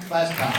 class count.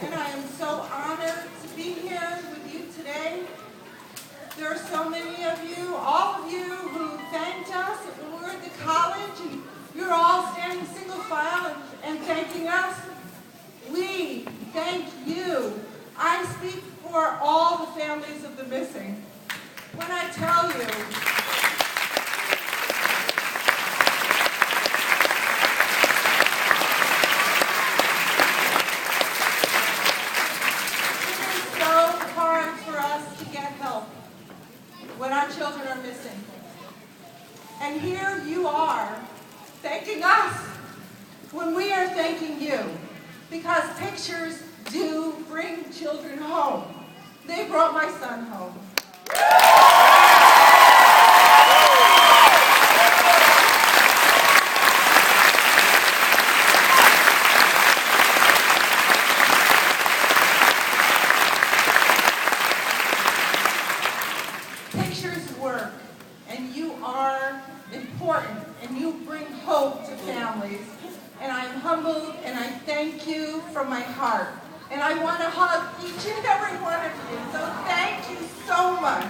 And I am so honored to be here with you today. There are so many of you, all of you, who thanked us when we were at the college, and you're all standing single file and thanking us. We thank you. I speak for all the families of the missing when I tell you when our children are missing. And here you are thanking us when we are thanking you, because pictures do bring children home. They brought my son home. Work, and you are important, and you bring hope to families. And I'm humbled, and I thank you from my heart. And I want to hug each and every one of you. So thank you so much.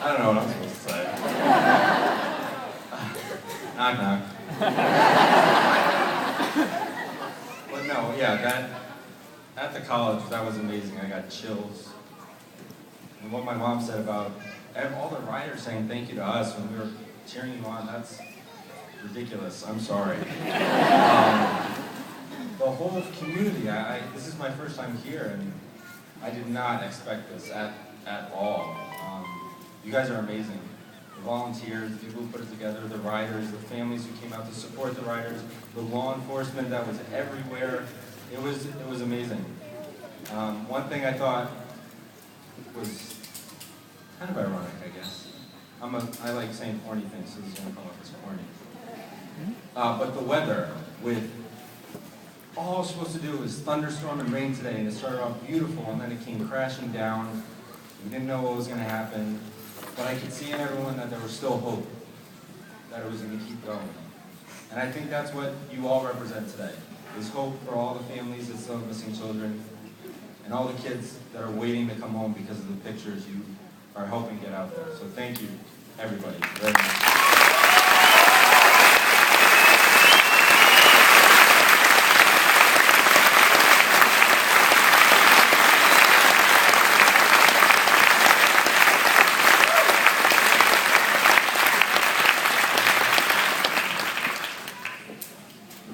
I don't know what I'm supposed to say. Knock, knock. But no, yeah, that, at the college, that was amazing. I got chills. And what my mom said about all the writers saying thank you to us when we were cheering you on, that's ridiculous. I'm sorry. The whole community, this is my first time here, and I did not expect this at all. You guys are amazing. The volunteers, the people who put it together, the riders, the families who came out to support the riders, the law enforcement that was everywhere. It was amazing. One thing I thought was kind of ironic, I guess. I like saying corny things, so this is going to come up as corny. But the weather, with all it was supposed to do was thunderstorm and rain today, and it started off beautiful, and then it came crashing down. We didn't know what was going to happen. But I could see in everyone that there was still hope, that it was going to keep going. And I think that's what you all represent today, is hope for all the families that still have missing children, and all the kids that are waiting to come home because of the pictures you are helping get out there. So thank you, everybody, very much.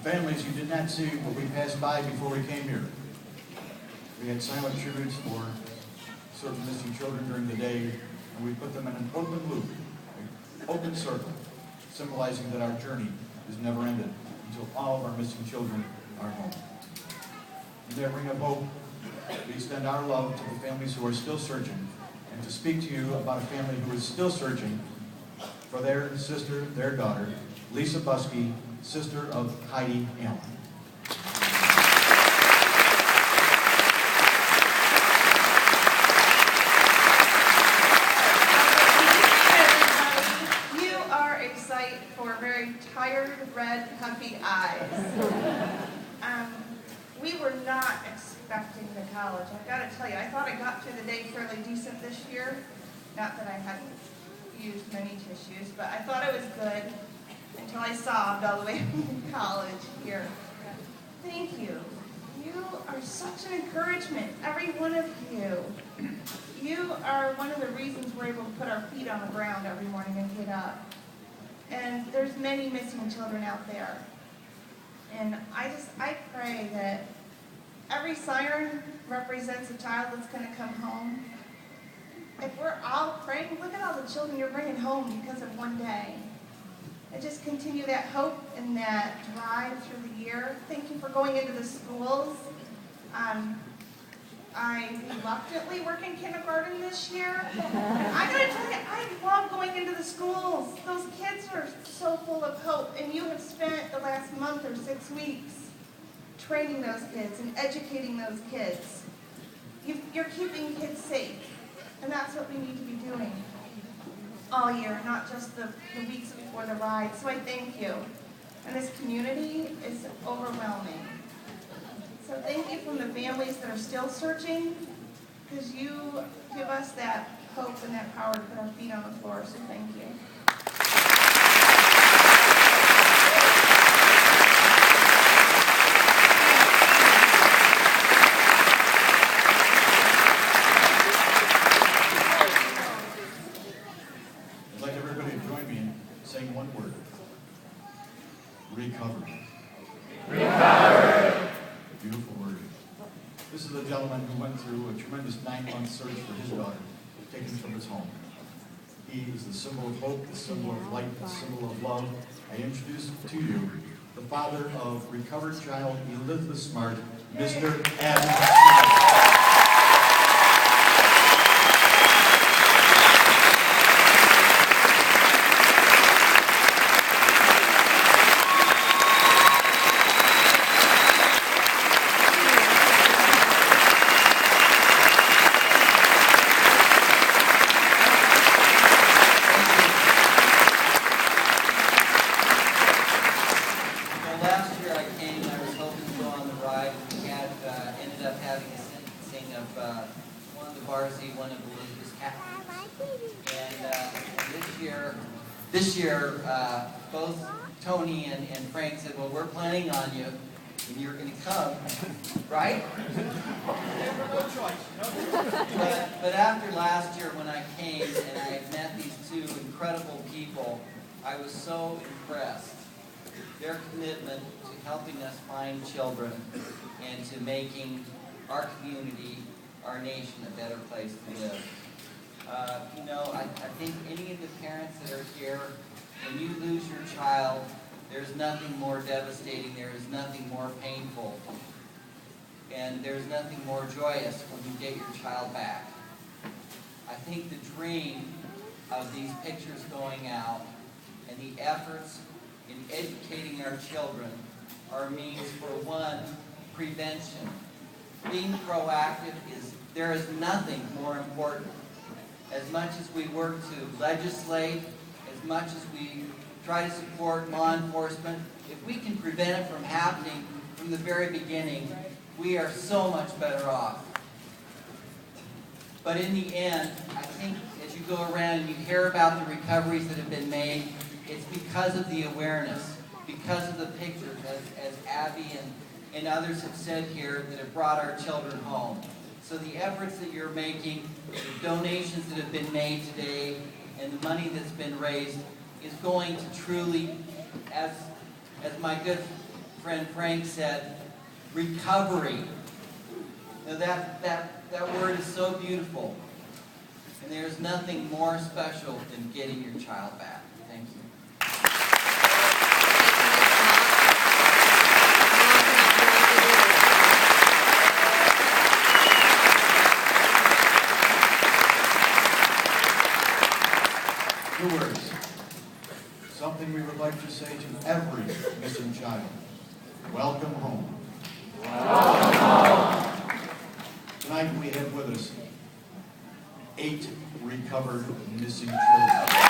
Families you did not see what we passed by before we came here. We had silent tributes for certain missing children during the day, and we put them in an open loop, an open circle, symbolizing that our journey is never ended until all of our missing children are home. In that ring of hope, we extend our love to the families who are still searching, and to speak to you about a family who is still searching for their sister, their daughter, Lisa Buskey, sister of Heidi Allen. You are a sight for very tired, red, puffy eyes. We were not expecting the college. I've got to tell you, I thought I got through the day fairly decent this year. Not that I hadn't used many tissues, but I thought it was good. until I sobbed all the way to college here. Thank you. You are such an encouragement, every one of you. You are one of the reasons we're able to put our feet on the ground every morning and get up. And there's many missing children out there. And I pray that every siren represents a child that's going to come home. If we're all praying, look at all the children you're bringing home because of one day. And just continue that hope and that drive through the year. Thank you for going into the schools. I reluctantly work in kindergarten this year. I'm going to tell you, I love going into the schools. Those kids are so full of hope, and you have spent the last month or 6 weeks training those kids and educating those kids. You're keeping kids safe, and that's what we need to be doing all year, not just the weeks before the ride. So I thank you. And this community is overwhelming. So thank you from the families that are still searching, because you give us that hope and that power to put our feet on the floor. So thank you. I'd like everybody to join me in saying one word. Recovery. Recovery. Beautiful word. This is a gentleman who went through a tremendous 9-month search for his daughter, taken from his home. He is the symbol of hope, the symbol of light, the symbol of love. I introduce to you the father of recovered child Elizabeth Smart, Mr. Adam Smart. This year, both Tony and Frank said, well, we're planning on you, and you're going to come, right? No choice. But after last year when I came and I met these two incredible people, I was so impressed. Their commitment to helping us find children and to making our community, our nation, a better place to live. I think any of the parents that are here, when you lose your child, there's nothing more devastating, there is nothing more painful, and there's nothing more joyous when you get your child back. I think the dream of these pictures going out and the efforts in educating our children are a means for, one, prevention. Being proactive there is nothing more important. As much as we work to legislate, as much as we try to support law enforcement, if we can prevent it from happening from the very beginning, we are so much better off. But in the end, I think as you go around and you hear about the recoveries that have been made, it's because of the awareness, because of the pictures, as Abby and others have said here, that have brought our children home. So the efforts that you're making, the donations that have been made today, and the money that's been raised is going to truly, as my good friend Frank said, recovery. Now that word is so beautiful. And there's nothing more special than getting your child back. Thank you. Two words. Something we would like to say to every missing child. Welcome home. Welcome home. Tonight we have with us 8 recovered missing children.